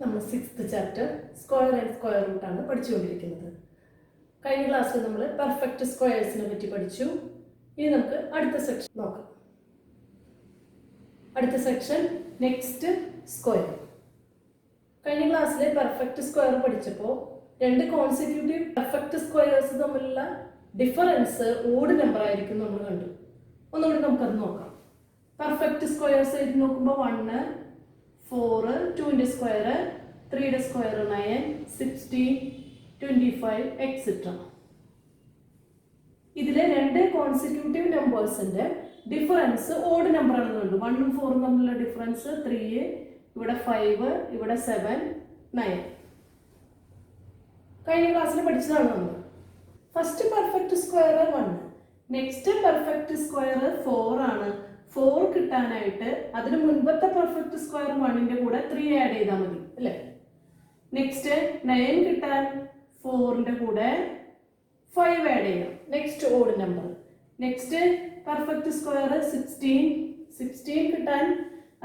നമ്മൾ 6th chapter square and square root ആണ് പഠിച്ചുകൊണ്ടിരിക്കുന്നത്. കഴിഞ്ഞ ക്ലാസ്സിൽ നമ്മൾ പെർഫെക്റ്റ് സ്ക്വയേഴ്സിനെ പറ്റി പഠിച്ചു. ഇനി നമുക്ക് അടുത്ത സെക്ഷൻ നോക്കാം. അടുത്ത സെക്ഷൻ നെക്സ്റ്റ് സ്ക്വയർ. കഴിഞ്ഞ ക്ലാസ്സിലെ പെർഫെക്റ്റ് സ്ക്വയർ പഠിച്ചപ്പോൾ രണ്ട് കോൺസിക്യൂട്ടീവ് പെർഫെക്റ്റ് സ്ക്വയേഴ്സ് തമ്മിലുള്ള ഡിഫറൻസ് ഓഡ് നമ്പർ ആയിരിക്കും നമ്മൾ കണ്ടു. ഒന്നുകൂടി നമുക്കത് നോക്കാം. പെർഫെക്റ്റ് സ്ക്വയേഴ്സ് ആയിട്ട് നോക്കുമ്പോൾ 1, 4, 2ന്റെ സ്ക്വയർ, 3യുടെ സ്ക്വയർ 9, 16, 25 എക്സെട്ര. ഇതിലെ രണ്ട് കോൺസിക്യൂട്ടീവ് നമ്പേഴ്സിന്റെ ഡിഫറൻസ് ഓഡ് നമ്പർ ആണെന്ന് കണ്ടു. 1ഉം 4ഉം തമ്മിലുള്ള ഡിഫറൻസ് 3, ഇവിടെ 5, ഇവിടെ 7, 9. കഴിഞ്ഞ ക്ലാസ്സിൽ പഠിച്ചതാണ് നമ്മൾ. First perfect square 1, next perfect square 4 ആണ്. 4 കിട്ടാനായിട്ട് അതിന് മുൻപത്തെ പെർഫെക്റ്റ് സ്ക്വയർ 1ന്റെ കൂടെ 3 ആഡ് ചെയ്താൽ മതി അല്ലേ. നെക്സ്റ്റ് 9 കിട്ടാൻ 4ന്റെ കൂടെ 5 ആഡ് ചെയ്യാം. Next odd number. Next perfect square 16 കിട്ടാൻ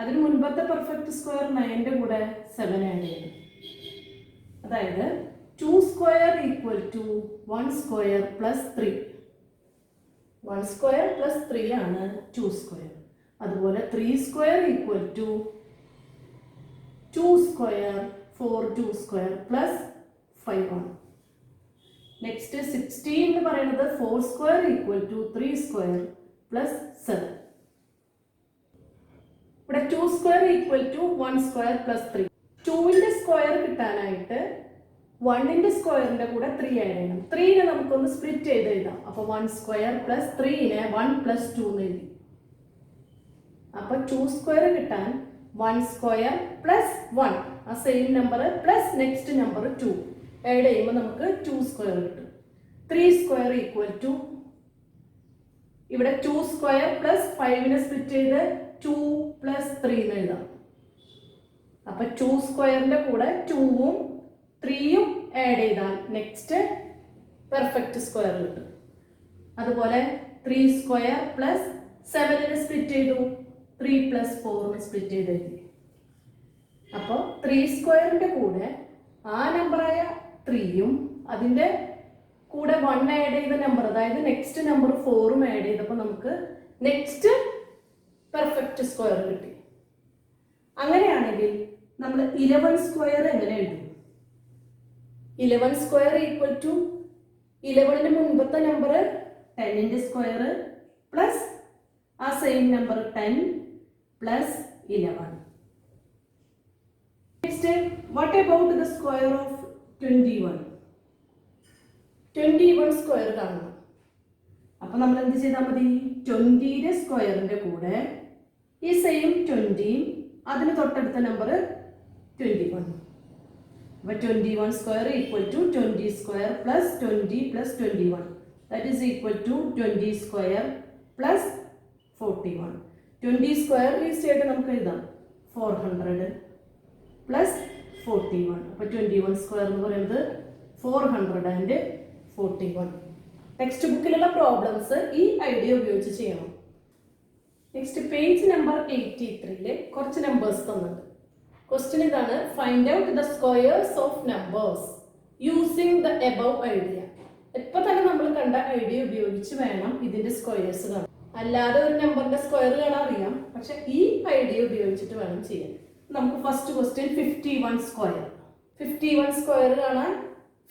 അതിന് മുൻപത്തെ പെർഫെക്റ്റ് സ്ക്വയർ 9ന്റെ കൂടെ 7 ആഡ് ചെയ്യണം. അതായത് 2 square equal to 1 square plus 3. 1 square plus 3 ആണ് 2 സ്ക്വയർ. അതുപോലെ 3 square equal to 2 square 2 square plus 5 ആണ്. നെക്സ്റ്റ് 16 എന്ന് പറയുന്നത് 4 square equal to 3 square plus 7. ഇവിടെ 2 square equal to 1 square plus 3. 2ന്റെ സ്ക്വയർ കിട്ടാനായിട്ട് 1ന്റെ സ്ക്വയറിന്റെ കൂടെ 3 ആഡ് ചെയ്യണം. 3നെ നമുക്കൊന്ന് സ്പ്ലിറ്റ് ചെയ്ത് എഴുതാം. അപ്പൊ 1 സ്ക്വയർ പ്ലസ് 3നെ 1 പ്ലസ് 2 എന്ന് എഴുതി. അപ്പൊ 2 സ്ക്വയർ കിട്ടാൻ 1 സ്ക്വയർ പ്ലസ് 1 ആ same number plus next number 2 add ചെയ്യുമ്പോൾ നമുക്ക് 2 സ്ക്വയർ കിട്ടും. 3 സ്ക്വയർ ഈക്വൽ ടു ഇവിടെ 2 സ്ക്വയർ പ്ലസ് 5നെ സ്പ്ലിറ്റ് ചെയ്ത് 2 പ്ലസ് 3 എന്ന് എഴുതാം. അപ്പൊ 2 സ്ക്വയറിന്റെ കൂടെ 2ഉം 3യും ആഡ് ചെയ്താൽ നെക്സ്റ്റ് പെർഫെക്റ്റ് സ്ക്വയർ കിട്ടും. അതുപോലെ 3 സ്ക്വയർ പ്ലസ് 7നെ സ്പ്ലിറ്റ് ചെയ്തു 3 പ്ലസ് 4നെ സ്പ്ലിറ്റ് ചെയ്ത് എഴുതി. അപ്പോൾ 3 സ്ക്വയറിന്റെ കൂടെ ആ നമ്പറായ 3യും അതിൻ്റെ കൂടെ 1 ആഡ് ചെയ്ത നമ്പർ അതായത് നെക്സ്റ്റ് നമ്പർ 4ഉം ആഡ് ചെയ്തപ്പോൾ നമുക്ക് നെക്സ്റ്റ് പെർഫെക്റ്റ് സ്ക്വയർ കിട്ടി. അങ്ങനെയാണെങ്കിൽ നമ്മൾ 11 സ്ക്വയർ എങ്ങനെ എഴുതും? 11 സ്ക്വയർ ഈക്വൽ ടു 11ന്റെ മുൻപത്തെ നമ്പർ 10ന്റെ സ്ക്വയർ പ്ലസ് ആ same number 10 plus 11. Next what about the square of 21? 21 square കാണണം. അപ്പൊ നമ്മൾ എന്ത് ചെയ്താൽ മതി? 20ന്റെ സ്ക്വയറിന്റെ കൂടെ ഈ സെയിം 20യും അതിന് തൊട്ടടുത്ത നമ്പർ 21. അപ്പൊ 21 square equal to 20 square plus 20 plus 21 that is equal to 20 square plus 41. 20 square easy ആയിട്ട് നമുക്ക് എഴുതാം 400 പ്ലസ് 41. അപ്പൊ 21 സ്ക്വയർ എന്ന് പറയുന്നത് 441. ടെക്സ്റ്റ് ബുക്കിലുള്ള പ്രോബ്ലംസ് ഈ ഐഡിയ ഉപയോഗിച്ച് ചെയ്യണം. നെക്സ്റ്റ് പേജ് നമ്പർ 83-ല് കുറച്ച് നമ്പേഴ്സ് തന്നിട്ടുണ്ട്. ക്വസ്റ്റ്യൻ ഇതാണ്: find out the squares of numbers using the above idea. ഇപ്പൊ തന്നെ നമ്മൾ കണ്ട ഐഡിയ ഉപയോഗിച്ച് വേണം ഇതിന്റെ സ്ക്വയേഴ്സ് കാണാൻ. അല്ലാതെ ഒരു നമ്പറിന്റെ സ്ക്വയർ കാണാൻ അറിയാം, പക്ഷെ ഈ ഐഡിയ ഉപയോഗിച്ചിട്ട് വേണം ചെയ്യാൻ. നമുക്ക് ഫസ്റ്റ് ക്വസ്റ്റ്യൻ 51 സ്ക്വയർ. 51 സ്ക്വയർ കാണാൻ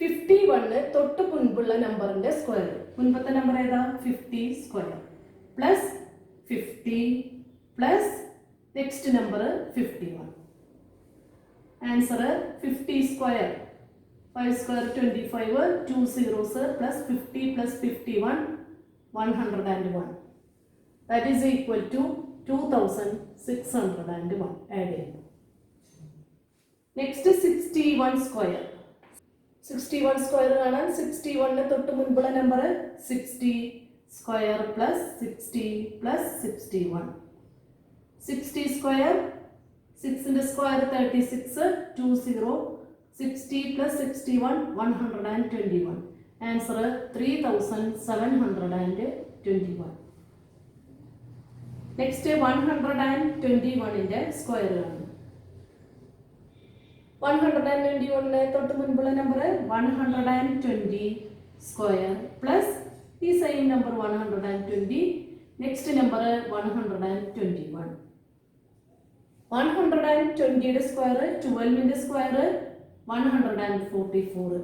51 തൊട്ട് മുൻപുള്ള നമ്പറിന്റെ സ്ക്വയർ. മുൻപത്തെ നമ്പർ ഏതാ? 50 square plus 50 plus next number 51. Answer 50 square 5 square 25, 2 zeros plus 50 plus 51 101. That is equal to 2601 add ചെയ്യുന്നു. Next 61 square. 61 സ്ക്വയർ കാണാൻ 61 തൊട്ട് മുൻപുള്ള number 60 square plus 60 plus 61. 60 square 6ന്റെ സ്ക്വയർ 36, 2 0, 60 പ്ലസ് 61 121. ആൻസർ 3721. നെക്സ്റ്റ് 121ന്റെ സ്ക്വയർ ആണ്. 121 തൊട്ട് മുൻപുള്ള നമ്പർ 120 സ്ക്വയർ പ്ലസ് ഈ സെയിം നമ്പർ 120, നെക്സ്റ്റ് നമ്പർ 121. 120യുടെ സ്ക്വയർ 12ന്റെ സ്ക്വയർ 144.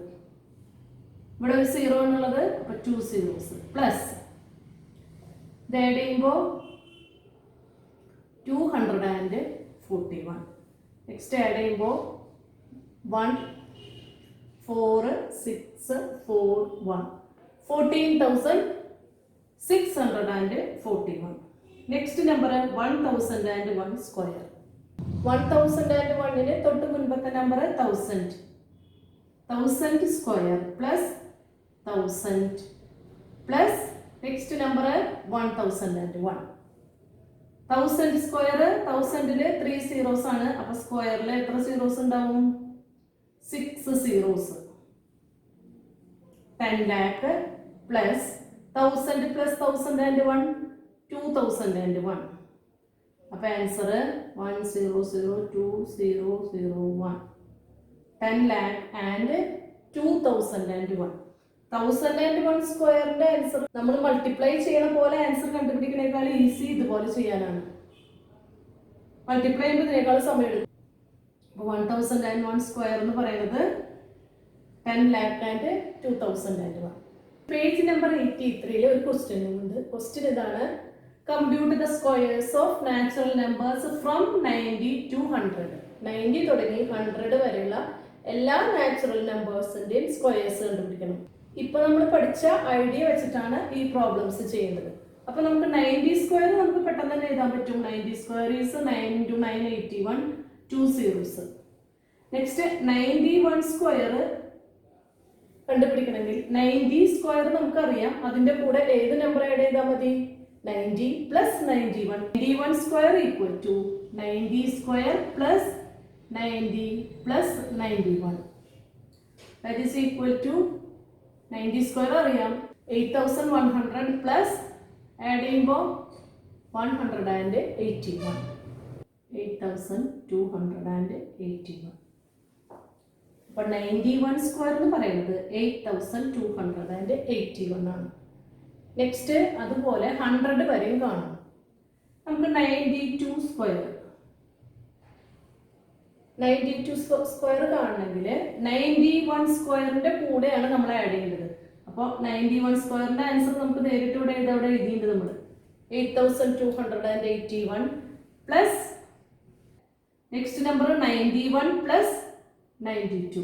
ഇവിടെ ഒരു 0 എന്നുള്ളത്, അപ്പോൾ 2 zeros പ്ലസ് ഇത് ആഡ് ചെയ്യുമ്പോൾ 241. നെക്സ്റ്റ് ആഡ് ചെയ്യുമ്പോൾ 1 4 6 4 1 14,641. Next number 1001 square. 1001ന് തൊട്ട് മുൻപത്തെ number 1000 square plus 1000 plus next number 1001. 1000 square, 1000ല് 3 zeros ആണ്, അപ്പൊ സ്ക്വയറിൽ എത്ര സീറോസ് ഉണ്ടാവും? 6 zeros. 10 lakh plus 1000 plus 1001 2001. അപ്പൊ ആൻസർ 1002001. 10 lakh and 2001. 1001 സ്ക്വയറിന്റെ ആൻസർ നമ്മൾ മൾട്ടിപ്ലൈ ചെയ്യണ പോലെ ആൻസർ കണ്ടുപിടിക്കുന്നേക്കാൾ ഈസി ഇതുപോലെ ചെയ്യാനാണ്. മൾട്ടിപ്ലൈ ചെയ്യുമ്പോൾ ഇതിനേക്കാൾ സമയം എടുക്കും. അപ്പോൾ 1001 സ്ക്വയർ എന്ന് പറയുന്നത് 10 lakh and 2001. പേജ് നമ്പർ 83 ഒരു ക്വസ്റ്റ്യൻ ഉണ്ട്. ക്വസ്റ്റ്യൻ ഇതാണ്: compute the squares of natural numbers from 90 to 100. 90 തുടങ്ങി 100 വരെയുള്ള എല്ലാ നാച്ചുറൽ നമ്പേഴ്സിന്റെയും സ്ക്വയേഴ്സ് കണ്ടുപിടിക്കണം. ഇപ്പൊ നമ്മൾ പഠിച്ച ഐഡിയ വെച്ചിട്ടാണ് ഈ പ്രോബ്ലംസ് ചെയ്യുന്നത്. അപ്പൊ നമുക്ക് 90 സ്ക്വയർ നമുക്ക് പെട്ടെന്ന് തന്നെ എഴുതാൻ പറ്റും. 90 square is 9 into 9 81, 2 zeros. Next 91 square കണ്ടുപിടിക്കണമെങ്കിൽ 90 സ്ക്വയർ നമുക്കറിയാം, അതിന്റെ കൂടെ ഏത് നമ്പർ ആഡ് ചെയ്താൽ മതി? 90 plus 91. 91 square equal to 90 square plus 90 plus 91. That is equal to 90 square അറിയാം 8100 പ്ലസ് ആഡ് ചെയ്യുമ്പോൾ 181. 8281. അപ്പോൾ 91 സ്ക്വയർ എന്ന് പറയുന്നത് 8281 ആണ്. നെക്സ്റ്റ് അതുപോലെ 100 വരെയും കാണും. നമുക്ക് 92 സ്ക്വയർ കാണണമെങ്കിൽ 91 സ്ക്വയറിന്റെ കൂടെയാണ് നമ്മൾ ആഡ് ചെയ്യേണ്ടത്. അപ്പോൾ 91 സ്ക്വയറിന്റെ ആൻസർ നമുക്ക് നേരിട്ട് ഇവിടെ എഴുതിയിട്ടുണ്ട്. നമ്മൾ 8281 പ്ലസ് നെക്സ്റ്റ് നമ്പർ 91 പ്ലസ് 92.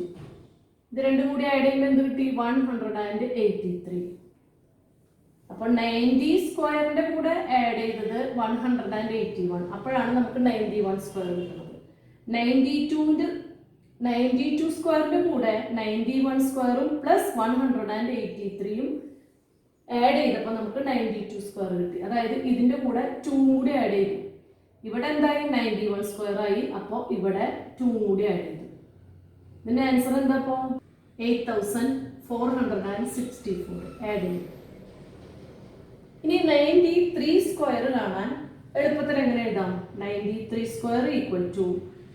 ഇത് രണ്ടും കൂടി ആഡ് ചെയ്യുമ്പോൾ എന്ത് കിട്ടി? 183. അപ്പോൾ 90 സ്ക്വയറിന്റെ കൂടെ ആഡ് ചെയ്തത് 181. അപ്പോഴാണ് നമുക്ക് 91 സ്ക്വയർ കിട്ടുന്നത്. 92 സ്ക്വയറിന്റെ കൂടെ 91 സ്ക്വയറും പ്ലസ് 183യും ആഡ് ചെയ്തപ്പോൾ നമുക്ക് 92 സ്ക്വയർ കിട്ടി. അതായത് ഇതിന്റെ കൂടെ 2 കൂടി ആഡ് ചെയ്തു. ഇവിടെ എന്തായി? 91 സ്ക്വയർ ആയി. അപ്പോൾ ഇവിടെ 2 കൂടി ആഡ് ചെയ്തു. ഇതിന്റെ ആൻസർ എന്താ? അപ്പോൾ 8464 ആഡ് ചെയ്തു. ഇനി 93 സ്ക്വയർ കാണാൻ എളുപ്പത്തിൽ എങ്ങനെ എഴുതാം? 93 സ്ക്വയർ ഈക്വൽ ടു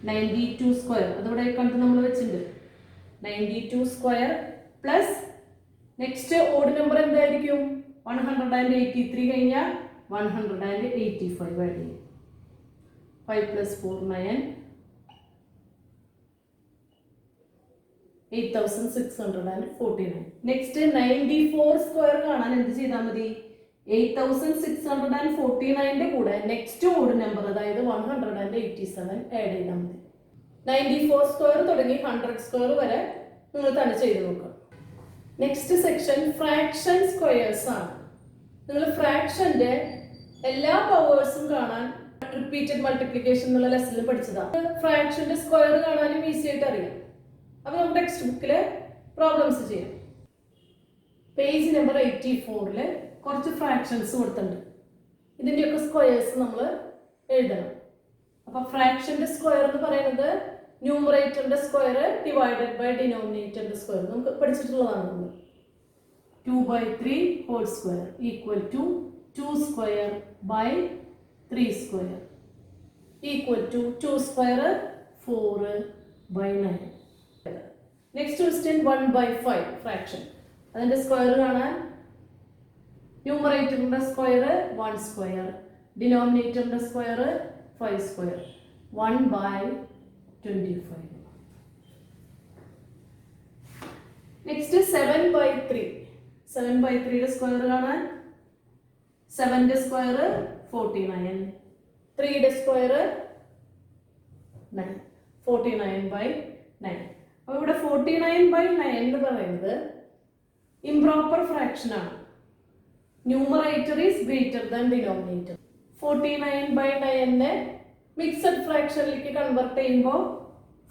92 സ്ക്വയർ, അതിവിടെ കണ്ട് നമ്മൾ വെച്ചിട്ടുണ്ട്. 92 square plus next odd number എന്തായിരിക്കും? 183 കഴിഞ്ഞാൽ 185 ആഡ് ചെയ്യും. 5 + 4 9, 8649. നെക്സ്റ്റ് 94 സ്ക്വയർ കാണാൻ എന്ത് ചെയ്താൽ മതി? 8649ന്റെ കൂടെ നെക്സ്റ്റ് ഓഡ് നമ്പർ അതായത് 187 ആഡ് ചെയ്താൽ മതി. 94 സ്ക്വയർ തുടങ്ങി 100 സ്ക്വയർ വരെ നിങ്ങൾ തന്നെ ചെയ്ത് നോക്കുക. നെക്സ്റ്റ് സെക്ഷൻ ഫ്രാക്ഷൻ സ്ക്വയേഴ്സ് ആണ്. നിങ്ങൾ ഫ്രാക്ഷന്റെ എല്ലാ പവേഴ്സും കാണാൻ റിപ്പീറ്റഡ് മൾട്ടിപ്ലിക്കേഷൻ എന്നുള്ള ലെസണിൽ പഠിച്ചതാണ്. ഫ്രാക്ഷന്റെ സ്ക്വയർ കാണാനും ഈസി ആയിട്ട് അറിയാം. അപ്പൊ നമുക്ക് ടെക്സ്റ്റ് ബുക്കില് പ്രോബ്ലംസ് ചെയ്യാം. പേജ് നമ്പർ 84 കുറച്ച് ഫ്രാക്ഷൻസ് കൊടുത്തിട്ടുണ്ട്. ഇതിന്റെയൊക്കെ സ്ക്വയേഴ്സ് നമ്മൾ എഴുതണം. അപ്പൊ ഫ്രാക്ഷന്റെ സ്ക്വയർ എന്ന് പറയുന്നത് ന്യൂമറേറ്ററിന്റെ സ്ക്വയർ ഡിവൈഡഡ് ബൈ ഡിനോമിനേറ്ററിന്റെ സ്ക്വയർ നമുക്ക് പഠിച്ചിട്ടുള്ളതാണ്. നമ്മൾ 2/3 whole square equal to 2 square by 3 square equal to 2 square 4 by 9. Next question 1 by 5 fraction. അതിന്റെ സ്ക്വയർ കാണാൻ ന്യൂമറേറ്ററിന്റെ സ്ക്വയർ 1 സ്ക്വയർ, ഡിനോമിനേറ്ററിന്റെ square 5 square, 1 by 25. Next 7 by 3. 7 by 3 യുടെ സ്ക്വയർ കാണാൻ 7 ന്റെ സ്ക്വയർ 49, 3 യുടെ സ്ക്വയർ 9, 49 by 9. അപ്പോൾ ഇവിടെ 49 by 9 എന്ന് പറയുന്നത് ഇംപ്രോപ്പർ ഫ്രാക്ഷൻ ആണ്. Numerator is greater than denominator. 49 by 9 mixed ഫ്രാക്ഷനിലേക്ക് കൺവേർട്ട് ചെയ്യുമ്പോൾ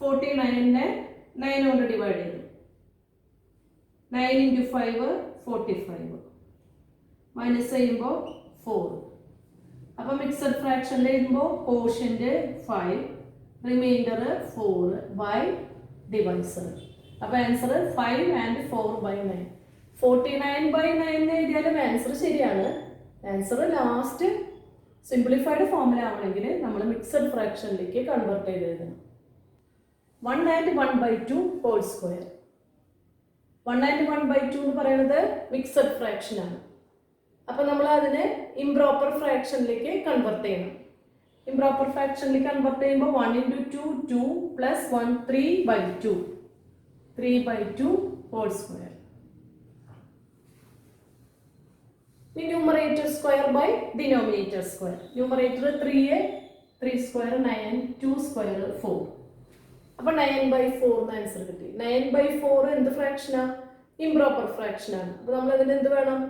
49 9 കൊണ്ട് ഡിവൈഡ് ചെയ്തു. 9 into 5 45, മൈനസ് ചെയ്യുമ്പോൾ 4. അപ്പോൾ മിക്സഡ് ഫ്രാക്ഷനിൽ എഴുതുമ്പോൾ കോഷ്യന്റ് 5, റിമൈൻഡർ 4 ബൈ ഡിവൈസർ. അപ്പോൾ ആൻസർ 5 and 4 by 9. 49 by 9 എഴുതിയാലും ആൻസർ ശരിയാണ്. ആൻസർ ലാസ്റ്റ് സിംപ്ലിഫൈഡ് ഫോമിൽ ആവണമെങ്കിൽ നമ്മൾ മിക്സഡ് ഫ്രാക്ഷനിലേക്ക് കൺവേർട്ട് ചെയ്ത് എഴുതണം. 1 and 1 by 2 whole square. 1 and 1 by 2 എന്ന് പറയുന്നത് മിക്സഡ് ഫ്രാക്ഷൻ ആണ്. അപ്പോൾ നമ്മൾ അതിനെ ഇംപ്രോപ്പർ ഫ്രാക്ഷനിലേക്ക് കൺവേർട്ട് ചെയ്യണം. ഇംപ്രോപ്പർ ഫ്രാക്ഷനിലേക്ക് കൺവേർട്ട് ചെയ്യുമ്പോൾ 1 into 2 2 plus 1 3 by 2, 3 by 2 whole square. Numerator square by denominator square. Numerator 3 square 9, 2 square 4. അപ്പോൾ 9 by 4 എന്ന് ആൻസർ കിട്ടി. 9 by 4 എന്ത് ഫ്രാക്ഷനാ? ഇംപ്രോപ്പർ ഫ്രാക്ഷൻ ആണ്. അപ്പോൾ നമ്മൾ അതിന് എന്ത് വേണം?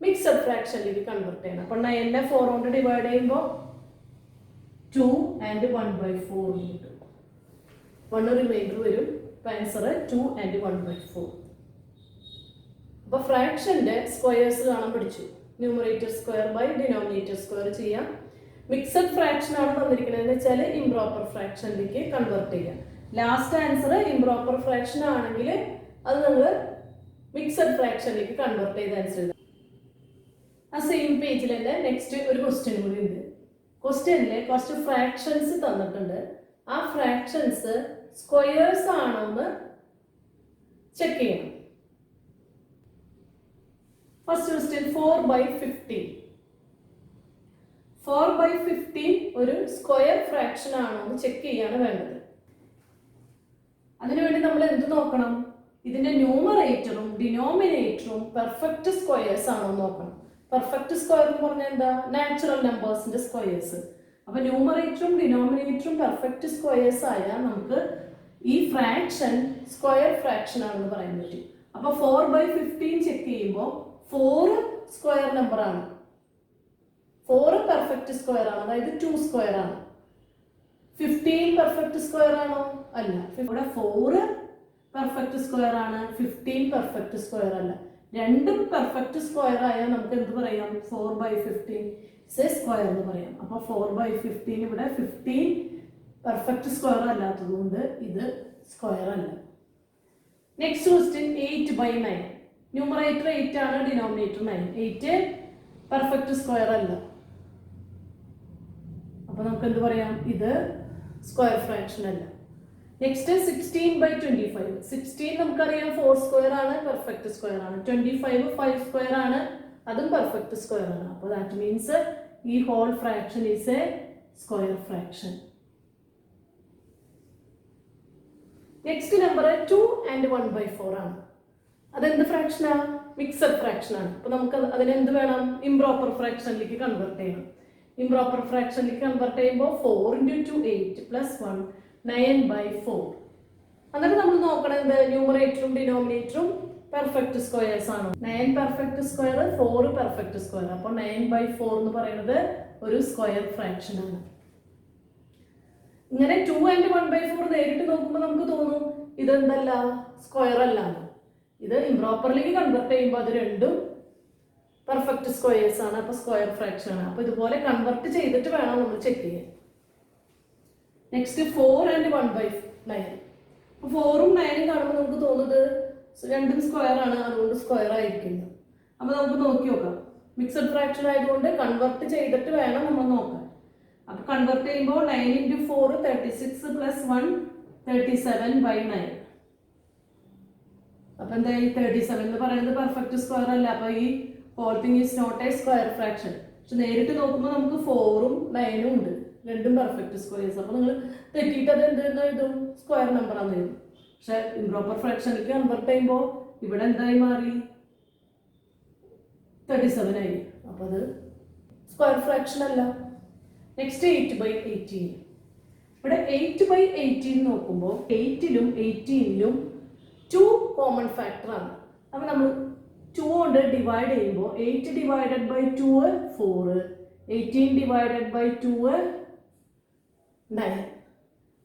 മിക്സഡ് ഫ്രാക്ഷനിലേക്ക് കൺവേർട്ട് ചെയ്യണം. അപ്പോൾ 9 4 കൊണ്ട് ഡിവൈഡ് ചെയ്യുമ്പോൾ 2 and 1 by 4 കിട്ടും. 1 റിമൈൻഡർ വരും. അപ്പോൾ ആൻസർ 2 and 1 by 4. അപ്പോൾ ഫ്രാക്ഷന്റെ സ്ക്വയേഴ്സ് കാണാൻ പഠിച്ചു. Numerator square by denominator square ചെയ്യാം. മിക്സഡ് ഫ്രാക്ഷൻ ആണ് തന്നിരിക്കുന്നത് എന്ന് വെച്ചാൽ ഇംപ്രോപ്പർ ഫ്രാക്ഷനിലേക്ക് കൺവേർട്ട് ചെയ്യാം. ലാസ്റ്റ് ആൻസർ ഇംപ്രോപ്പർ ഫ്രാക്ഷൻ ആണെങ്കിൽ അത് നമ്മൾ മിക്സഡ് ഫ്രാക്ഷനിലേക്ക് കൺവേർട്ട് ചെയ്ത് ആൻസർ ചെയ്താൽ. ആ സെയിം പേജിൽ തന്നെ നെക്സ്റ്റ് ഒരു ക്വസ്റ്റ്യൻ കൂടി ഉണ്ട്. ക്വസ്റ്റ്യനിൽ കുറച്ച് ഫ്രാക്ഷൻസ് തന്നിട്ടുണ്ട്. ആ ഫ്രാക്ഷൻസ് സ്ക്വയേഴ്സ് ആണോ എന്ന് ചെക്ക് ചെയ്യണം. First question 4 by 15. 4 by 15 ഒരു സ്ക്വയർ ഫ്രാക്ഷൻ ആണോ എന്ന് ചെക്ക് ചെയ്യാണ് വേണ്ടത്. അതിനുവേണ്ടി നമ്മൾ എന്ത് നോക്കണം? ഇതിന്റെ ന്യൂമറേറ്ററും ഡിനോമിനേറ്ററും പെർഫെക്റ്റ് സ്ക്വയേഴ്സ് ആണോ എന്ന് നോക്കണം. പെർഫെക്റ്റ് സ്ക്വയർ എന്ന് പറഞ്ഞാൽ എന്താ? നാച്ചുറൽ നമ്പേഴ്സിന്റെ സ്ക്വയേഴ്സ്. അപ്പൊ ന്യൂമറേറ്ററും ഡിനോമിനേറ്ററും പെർഫെക്റ്റ് സ്ക്വയേഴ്സ് ആയാൽ നമുക്ക് ഈ ഫ്രാക്ഷൻ സ്ക്വയർ ഫ്രാക്ഷൻ ആണെന്ന് പറയാൻ പറ്റും. അപ്പൊ 4 by 15 ചെക്ക് ചെയ്യുമ്പോൾ 4 സ്ക്വയർ നമ്പർ ആണ്. 4 പെർഫെക്റ്റ് സ്ക്വയർ ആണ്, അതായത് 2 സ്ക്വയർ ആണ്. 15 പെർഫെക്റ്റ് സ്ക്വയർ ആണോ? അല്ല. ഇവിടെ 4 പെർഫെക്റ്റ് സ്ക്വയർ ആണ്, 15 പെർഫെക്റ്റ് സ്ക്വയർ അല്ല. രണ്ടും പെർഫെക്റ്റ് സ്ക്വയർ ആയാൽ നമുക്ക് എന്ത് പറയാം? 4 by 15 സ്ക്വയർ എന്ന് പറയാം. അപ്പൊ 4 by 15 ഇവിടെ 15 പെർഫെക്റ്റ് സ്ക്വയർ അല്ലാത്തതുകൊണ്ട് ഇത് സ്ക്വയർ അല്ല. Next question 8 by 9. ന്യൂമറേറ്റർ 8 ആണ്, ഡിനോമിനേറ്റർ 9. 8 പെർഫെക്റ്റ് സ്ക്വയർ അല്ല. അപ്പൊ നമുക്ക് എന്ത് പറയാം? ഇത് സ്ക്വയർ ഫ്രാക്ഷൻ അല്ല. Next 16 by 25. 16 നമുക്കറിയാം 4 സ്ക്വയർ ആണ്, പെർഫെക്റ്റ് സ്ക്വയർ ആണ്. 25 5 സ്ക്വയർ ആണ്, അതും പെർഫെക്റ്റ് സ്ക്വയർ ആണ്. അപ്പോൾ ദാറ്റ് മീൻസ് ഈ whole fraction is a square fraction. Next number 2 and 1 by 4 ആണ്. അതെന്ത് ഫ്രാക്ഷനാ? മിക്സഡ് ഫ്രാക്ഷൻ ആണ്. അപ്പൊ നമുക്ക് അതിനെന്ത് വേണം? ഇംപ്രോപ്പർ ഫ്രാക്ഷനിലേക്ക് കൺവേർട്ട് ചെയ്യണം. ഇംപ്രോപ്പർ ഫ്രാക്ഷനിലേക്ക് കൺവേർട്ട് ചെയ്യുമ്പോൾ 4 into 2 8 plus 1 9 by 4. എന്നിട്ട് നമ്മൾ നോക്കണത് ന്യൂമറേറ്ററും ഡിനോമിനേറ്ററും പെർഫെക്റ്റ് സ്ക്വയേഴ്സ് ആണ്. 9 പെർഫെക്റ്റ് സ്ക്വയർ, 4 പെർഫെക്റ്റ് സ്ക്വയർ. അപ്പോൾ 9 by 4 എന്ന് പറയുന്നത് ഒരു സ്ക്വയർ ഫ്രാക്ഷൻ ആണ്. ഇങ്ങനെ 2 and 1 by 4 നേരിട്ട് നോക്കുമ്പോൾ നമുക്ക് തോന്നും ഇതെന്തല്ല, സ്ക്വയർ അല്ല. ഇത് ഇംപ്രോപ്പർലിക്ക് കൺവേർട്ട് ചെയ്യുമ്പോൾ അത് രണ്ടും പെർഫെക്റ്റ് സ്ക്വയേഴ്സ് ആണ്, അപ്പൊ സ്ക്വയർ ഫ്രാക്ഷൻ ആണ്. അപ്പൊ ഇതുപോലെ കൺവേർട്ട് ചെയ്തിട്ട് വേണം നമ്മൾ ചെക്ക് ചെയ്യാൻ. Next 4 and 1 by 9. 4ഉം 9ഉം കാണുമ്പോൾ നമുക്ക് തോന്നുന്നത് രണ്ടും സ്ക്വയർ ആണ്, അതുകൊണ്ട് സ്ക്വയർ ആയിരിക്കുന്നു. അപ്പൊ നമുക്ക് നോക്കി നോക്കാം. മിക്സഡ് ഫ്രാക്ഷൻ ആയതുകൊണ്ട് കൺവേർട്ട് ചെയ്തിട്ട് വേണം നമ്മൾ നോക്കാൻ. അപ്പൊ കൺവേർട്ട് ചെയ്യുമ്പോൾ 9 into 4 36 plus 1 37/9. അപ്പൊ എന്തായി 37 എന്ന് പറയുന്നത് പെർഫെക്റ്റ് സ്ക്വയർ അല്ല. അപ്പൊ ഈ whole thing is not a square fraction. പക്ഷെ നേരിട്ട് നോക്കുമ്പോൾ നമുക്ക് 4ഉം 9ഉം ഉണ്ട്, രണ്ടും പെർഫെക്റ്റ് സ്ക്വയേഴ്സ്. അപ്പൊ നിങ്ങൾ തെറ്റിയിട്ട് അത് എന്തെന്ന് എഴുതും, സ്ക്വയർ നമ്പർ ആണെന്ന് എഴുതും. പക്ഷെ ഇംപ്രോപ്പർ ഫ്രാക്ഷനിലേക്ക് കൺവെർട്ട് ചെയ്യുമ്പോൾ ഇവിടെ എന്തായി മാറി, 37 ആയി. അപ്പൊ അത് സ്ക്വയർ ഫ്രാക്ഷൻ അല്ല. നെക്സ്റ്റ് 8/18. ഇവിടെ 8/18 നോക്കുമ്പോൾ 8ലും 18ലും 2 കോമൺ ഫാക്ടർ ആണ്. അപ്പൊ നമ്മൾ 2 കൊണ്ട് ഡിവൈഡ് ചെയ്യുമ്പോൾ 8 ഡിവൈഡഡ് ബൈ 2 4, 18 ഡിവൈഡഡ് ബൈ 2 9.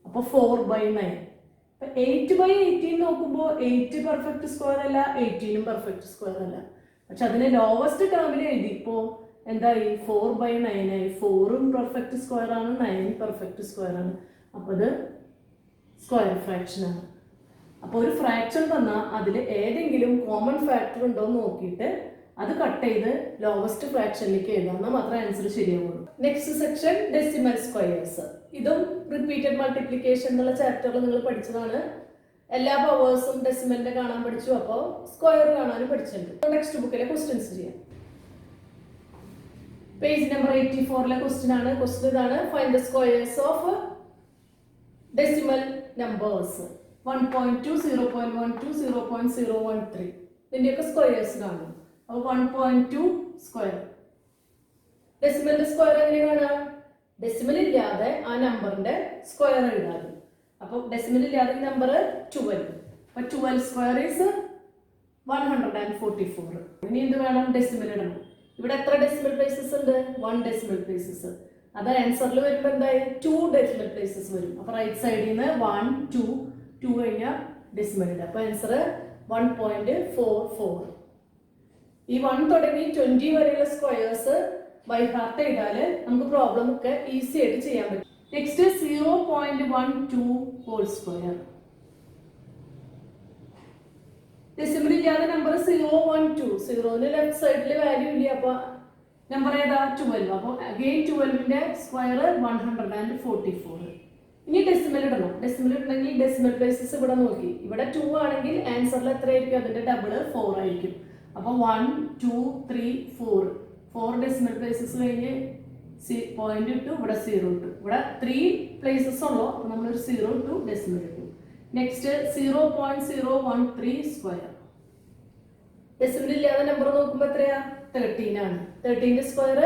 അപ്പൊ 4/9. 8/18 നോക്കുമ്പോൾ 8 പെർഫെക്റ്റ് സ്ക്വയർ അല്ല, 18ഉം പെർഫെക്റ്റ് സ്ക്വയർ അല്ല. പക്ഷെ അതിനെ ലോവസ്റ്റ് ടേമിൽ എഴുതി ഇപ്പോൾ എന്തായി, 4/9 ആയി. 4ഉം പെർഫെക്റ്റ് സ്ക്വയർ ആണ്, 9ഉം പെർഫെക്റ്റ് സ്ക്വയർ ആണ്. അപ്പോൾ അത് സ്ക്വയർ ഫ്രാക്ഷൻ ആണ്. അപ്പോൾ ഒരു ഫ്രാക്ഷൻ തന്നാൽ അതിൽ ഏതെങ്കിലും കോമൺ ഫാക്ടർ ഉണ്ടോ എന്ന് നോക്കിയിട്ട് അത് കട്ട് ചെയ്ത് ലോവസ്റ്റ് ഫ്രാക്ഷനിലേക്ക് എഴുതാം, എന്നാൽ മാത്രമേ ആൻസർ ശരിയാവുള്ളൂ. Next section decimal squares. ഇതും റിപ്പീറ്റഡ് മൾട്ടിപ്ലിക്കേഷൻ എന്നുള്ള ചാപ്റ്ററിൽ നിങ്ങൾ പഠിച്ചതാണ്. എല്ലാ പവേഴ്സും ഡെസിമലിന്റെ കാണാൻ പഠിച്ചു, അപ്പോൾ സ്ക്വയർ കാണാനും പഠിച്ചിട്ടുണ്ട്. ടെക്സ്റ്റ് ബുക്കിലെ ക്വസ്റ്റ്യൻസ് ചെയ്യാം. പേജ് നമ്പർ 84 ക്വസ്റ്റ്യൻ ആണ്. ക്വസ്റ്റ്യൻ ഇതാണ്, find the squares of decimal numbers 1.2, 0.12, 0.013. ഇതിന്റെയൊക്കെ സ്ക്വയേഴ്സ് കാണും. അപ്പോൾ 1.2 സ്ക്വയർ. ഡെസിമലിന്റെ സ്ക്വയർ എങ്ങനെ കാണാം, ഡെസിമൽ ഇല്ലാതെ ആ നമ്പറിന്റെ സ്ക്വയർ എഴുതാറ്. അപ്പോൾ ഡെസിമൽ ഇല്ലാതെ നമ്പർ 12. അപ്പൊ 12 സ്ക്വയർ ഈസ് 144. ഇനി എന്ത് വേണം, ഡെസിമൽ ഇടണം. ഇവിടെ എത്ര ഡെസിമൽ പ്ലേസസ് ഉണ്ട്, 1 ഡെസിമൽ പ്ലേസസ്. അത് ആൻസറിൽ വരുമ്പോൾ എന്തായി, 2 ഡെസിമൽ പ്ലേസസ് വരും. അപ്പൊ റൈറ്റ് സൈഡിൽ നിന്ന് 1 2 കഴിഞ്ഞാൽ ഡെസിമൽ ഇടുക. അപ്പൊ ആൻസർ 1.44. ഈ 1 തുടങ്ങി 20 വരെയുള്ള സ്ക്വയേഴ്സ് ബൈ ഹാർട്ട് ചെയ്താൽ നമുക്ക് പ്രോബ്ലം ഒക്കെ ഈസി ആയിട്ട് ചെയ്യാൻ പറ്റും. Next 0.12 whole square. ഡെസിമൽ ഇല്ലാതെ നമ്പർ 0.12. 0ന് ലെഫ്റ്റ് സൈഡിൽ വാല്യൂ ഇല്ല, അപ്പൊ നമ്പർ ഏതാ, 12. അപ്പോൾ അഗെയിൻ 12ന്റെ സ്ക്വയർ 144. ഇനി ഡെസിമൽ ഇടണം. ഡെസിമൽ ഇടണമെങ്കിൽ ഡെസിമൽ പ്ലേസസ് ഇവിടെ നോക്കി. ഇവിടെ 2 ആണെങ്കിൽ ആൻസറിൽ എത്ര ആയിരിക്കും, അതിന്റെ ഡബിൾ 4 ആയിരിക്കും. അപ്പൊ 1 2 3 4 ഡെസിമൽ പ്ലേസസ് കഴിഞ്ഞ് പോയിന്റ് ഇട്ടു, ഇവിടെ 0 ഇട്ടു. ഇവിടെ 3 പ്ലേസസ് ഉള്ളൂ, അപ്പൊ നമ്മളൊരു 0 ഇട്ടു, ഡെസിമൽ ഇട്ടു. Next 0.013 square. ഡെസിമൽ ഇല്ലാതെ നമ്പർ നോക്കുമ്പോൾ എത്രയാ, 13 ആണ്. 13ന്റെ square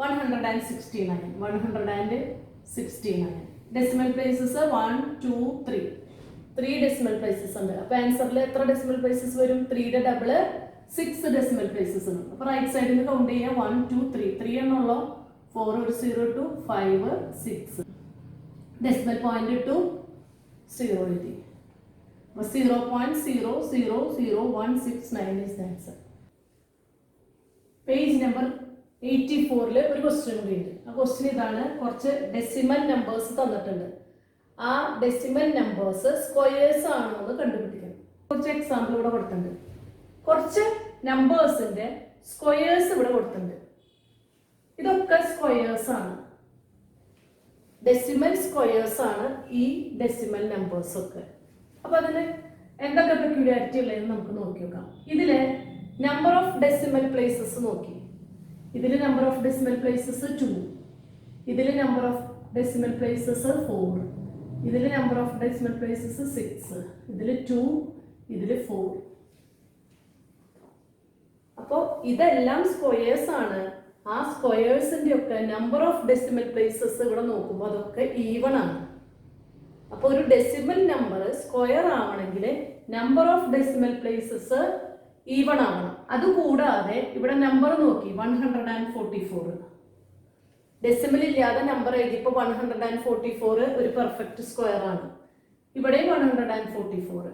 169. Decimal places 1 2 3 decimal places ഉണ്ട്. അപ്പൊ ആൻസറിൽ എത്ര ഡെസിമൽ പ്ലേസസ് വരും, 3യുടെ ഡബിൾ 6 ഡെസിമൽ പ്ലേസസ് ഉണ്ട്. അപ്പൊ റൈറ്റ് സൈഡിൽ നിന്ന് കൗണ്ട് ചെയ്യാം, 1 2 3 എന്നുള്ളൂ. 4 ഒരു 0 ടു 5 6 ഡെസിമൽ പോയിന്റ് ടു 0 എഴുതി. 0.0000169 is the answer. Page number 84 ഒരു ക്വസ്റ്റ്യൻ കൂടി ഉണ്ട്. ആ ക്വസ്റ്റ്യൻ ഇതാണ്, കുറച്ച് ഡെസിമൽ നമ്പേഴ്സ് തന്നിട്ടുണ്ട്. ആ ഡെസിമൽ നമ്പേഴ്സ് സ്ക്വയേഴ്സ് ആണോ എന്ന് കണ്ടുപിടിക്കണം. കുറച്ച് എക്സാമ്പിൾ ഇവിടെ കൊടുത്തിട്ടുണ്ട്. കുറച്ച് നമ്പേഴ്സിന്റെ സ്ക്വയേഴ്സ് ഇവിടെ കൊടുത്തിട്ടുണ്ട്. ഇതൊക്കെ സ്ക്വയേഴ്സ് ആണ്, ഡെസിമൽ സ്ക്വയേഴ്സ് ആണ് ഈ ഡെസിമൽ നമ്പേഴ്സ് ഒക്കെ. അപ്പൊ അതിന് എന്തൊക്കെ പെക്യുലാരിറ്റി ഉള്ളതെന്ന് നമുക്ക് നോക്കി നോക്കാം. ഇതില് നമ്പർ ഓഫ് ഡെസിമൽ പ്ലേസസ് നോക്കി. ഇതിൽ നമ്പർ ഓഫ് ഡെസിമൽ പ്ലേസസ് 2, ഇതിൽ നമ്പർ ഓഫ് ഡെസിമൽ പ്ലേസസ് 4, ഇതിൽ നമ്പർ ഓഫ് ഡെസിമൽ പ്ലേസസ് 6, ഇതിൽ 2, ഇതിൽ 4. അപ്പോൾ ഇതെല്ലാം സ്ക്വയേഴ്സ് ആണ്. ആ സ്ക്വയേഴ്സിന്റെ ഒക്കെ നമ്പർ ഓഫ് ഡെസിമൽ പ്ലേസസ് ഇവിടെ നോക്കുമ്പോൾ അതൊക്കെ ഈവൺ ആണ്. അപ്പോൾ ഒരു ഡെസിമൽ നമ്പർ സ്ക്വയർ ആവണമെങ്കിൽ number of decimal places even ആവണം. അതുകൂടാതെ ഇവിടെ നമ്പർ നോക്കി 144. ഡെസിമൽ ഇല്ലാതെ നമ്പർ എഴുതിയപ്പോൾ 144 ഒരു പെർഫെക്റ്റ് സ്ക്വയർ ആണ്. ഇവിടെ 144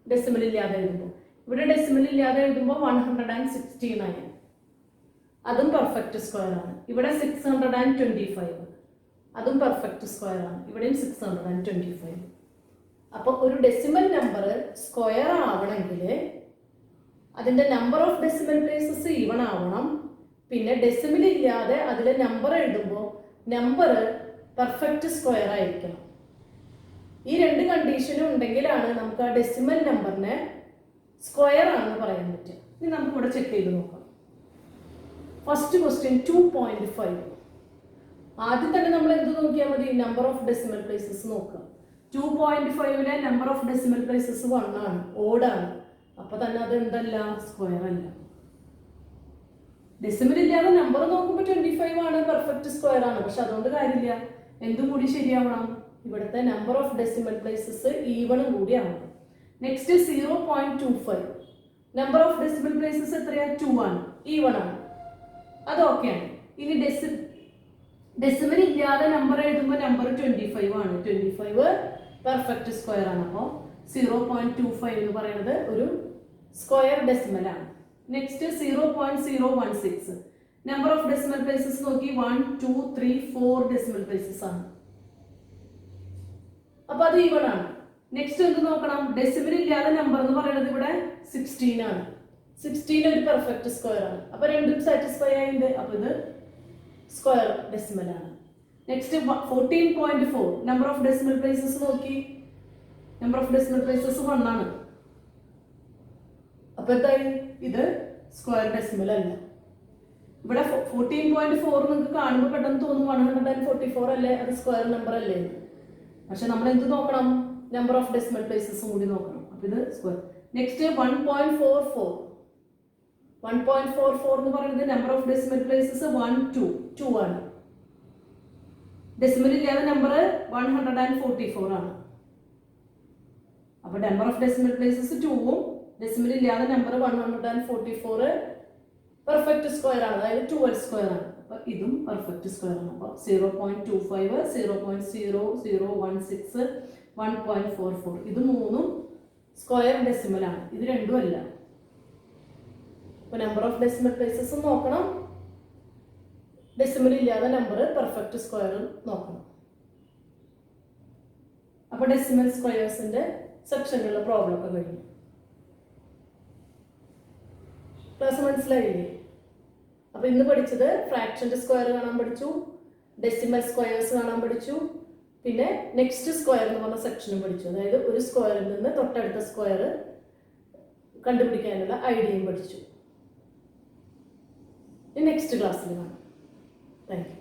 ഡെസിമൽ ഇല്ലാതെ എഴുതുമ്പോൾ. ഇവിടെ ഡെസിമൽ ഇല്ലാതെ എഴുതുമ്പോൾ 169 അതും പെർഫെക്റ്റ് സ്ക്വയർ ആണ്. ഇവിടെ 625 അതും പെർഫെക്റ്റ് സ്ക്വയർ ആണ്. ഇവിടെയും 625. അപ്പോൾ ഒരു ഡെസിമൽ നമ്പർ സ്ക്വയർ ആവണമെങ്കിൽ അതിന്റെ number of decimal places even ആവണം. പിന്നെ ഡെസിമൽ ഇല്ലാതെ അതിലെ നമ്പർ എഴുതുമ്പോൾ നമ്പർ പെർഫെക്റ്റ് സ്ക്വയർ ആയിരിക്കണം. ഈ രണ്ട് കണ്ടീഷനും ഉണ്ടെങ്കിലാണ് നമുക്ക് ആ ഡെസിമൽ നമ്പറിനെ സ്ക്വയർ ആണെന്ന് പറയാൻ പറ്റുക. ഇനി നമുക്ക് ഇവിടെ ചെക്ക് ചെയ്ത് നോക്കാം. First question 2.5. ആദ്യം തന്നെ നമ്മൾ എന്ത് നോക്കിയാൽ മതി? നമ്പർ ഓഫ് ഡെസിമൽ പ്ലേസസ് നോക്കുക. 2.5ലെ നമ്പർ ഓഫ് ഡെസിമൽ പ്ലേസസ് 1 ആണ്, ഓഡാണ്. അപ്പൊ തന്നെ അത് എന്തല്ല? സ്ക്വയർ അല്ല. ഡെസിമൽ ഇല്ലാതെ നമ്പർ നോക്കുമ്പോൾ 25 ആണ്, പെർഫെക്റ്റ് സ്ക്വയർ ആണ്. പക്ഷെ അതുകൊണ്ട് കാര്യമില്ല, എന്തും കൂടി ശരിയാവണം. ഇവിടുത്തെ നമ്പർ ഓഫ് ഡെസിമൽ പ്ലേസസ് ഈവണും കൂടി ആവണം. Next 0.25 number of decimal places എത്രയാ? 2 ആണ്, ഈവൺ ആണ്. അത് ഓക്കെയാണ്. ഇനി ഡെസിമൽ ഇല്ലാതെ നമ്പർ എഴുതുമ്പോൾ നമ്പർ 25 ആണ്. 25 പെർഫെക്റ്റ് സ്ക്വയർ ആണ്. അപ്പോൾ 0.25 എന്ന് പറയുന്നത് ഒരു സ്ക്വയർ ഡെസിമൽ ആണ്. Next 0.016 number of decimal places നോക്കി 1, 2, 3, 4 ഡെസിമൽ പ്ലേസസ് ആണ്. അപ്പൊ അത് ഈവൺ ആണ്. നെക്സ്റ്റ് എന്ത് നോക്കണം? ഡെസിമൽ ഇല്ലാതെ നമ്പർ എന്ന് പറയുന്നത് ഇവിടെ 16 ആണ്. 16 ഒരു പെർഫെക്റ്റ് സ്ക്വയർ ആണ്. അപ്പൊ രണ്ടും സാറ്റിസ്ഫൈ ആയിട്ടുണ്ട്. അപ്പൊ ഇത് സ്ക്വയർ ഡെസിമൽ ആണ്. Next 14.4 number of decimal places നോക്കി. നമ്പർ ഓഫ് ഡെസിമൽ പ്ലേസസ് 1 ആണ്. അപ്പൊ എന്തായി? ഇത് സ്ക്വയർ ഡെസിമൽ അല്ല. ഇവിടെ 14.4 നിങ്ങൾക്ക് കാണുമ്പോൾ പെട്ടെന്ന് തോന്നും 144 അല്ലേ, അത് സ്ക്വയർ നമ്പർ അല്ലേ. പക്ഷെ നമ്മൾ എന്ത് നോക്കണം? നമ്പർ ഓഫ് ഡെസിമൽ പ്ലേസസും കൂടി നോക്കണം. അപ്പൊ ഇത് സ്ക്വയർ. നെക്സ്റ്റ് 1.44 എന്ന് പറയുന്നത് നമ്പർ ഓഫ് ഡെസിമൽ പ്ലേസസ് 1, 2 ആണ്. ഡെസിമൽ ഇല്ലാതെ നമ്പർ 144 ആണ്. അപ്പൊ നമ്പർ ഓഫ് ഡെസിമൽ പ്ലേസസ് 2ഉം ഡെസിമൽ ഇല്ലാതെ നമ്പർ 144 പെർഫെക്റ്റ് സ്ക്വയർ ആണ്, അതായത് 2l സ്ക്വയർ ആണ്. അപ്പൊ ഇതും പെർഫെക്റ്റ് സ്ക്വയർ ആണ്. അപ്പൊ 0.25, 0.0016, 1.44 ഇത് മൂന്നും സ്ക്വയർ ഡെസിമൽ ആണ്. ഇത് രണ്ടും അല്ല. അപ്പൊ നമ്പർ ഓഫ് ഡെസിമൽ പ്ലേസസ് നോക്കണം, ഡെസിമൽ ഇല്ലാതെ നമ്പർ പെർഫെക്റ്റ് സ്ക്വയർ നോക്കണം. അപ്പൊ ഡെസിമൽ സ്ക്വയേഴ്സിന്റെ സെക്ഷനിലുള്ള പ്രോബ്ലം ഒക്കെ കഴിഞ്ഞു. ക്ലാസ് മനസ്സിലായില്ലേ? അപ്പൊ ഇന്ന് പഠിച്ചത് ഫ്രാക്ഷന്റെ സ്ക്വയർ കാണാൻ പഠിച്ചു, ഡെസിമൽ സ്ക്വയേഴ്സ് കാണാൻ പഠിച്ചു, പിന്നെ നെക്സ്റ്റ് സ്ക്വയർ എന്ന് പറഞ്ഞ സെക്ഷനും പഠിച്ചു. അതായത് ഒരു സ്ക്വയറിൽ നിന്ന് തൊട്ടടുത്ത സ്ക്വയർ കണ്ടുപിടിക്കാനുള്ള ഐഡിയയും പഠിച്ചു. നെക്സ്റ്റ് ക്ലാസ്സിൽ കാണാം. Thank you.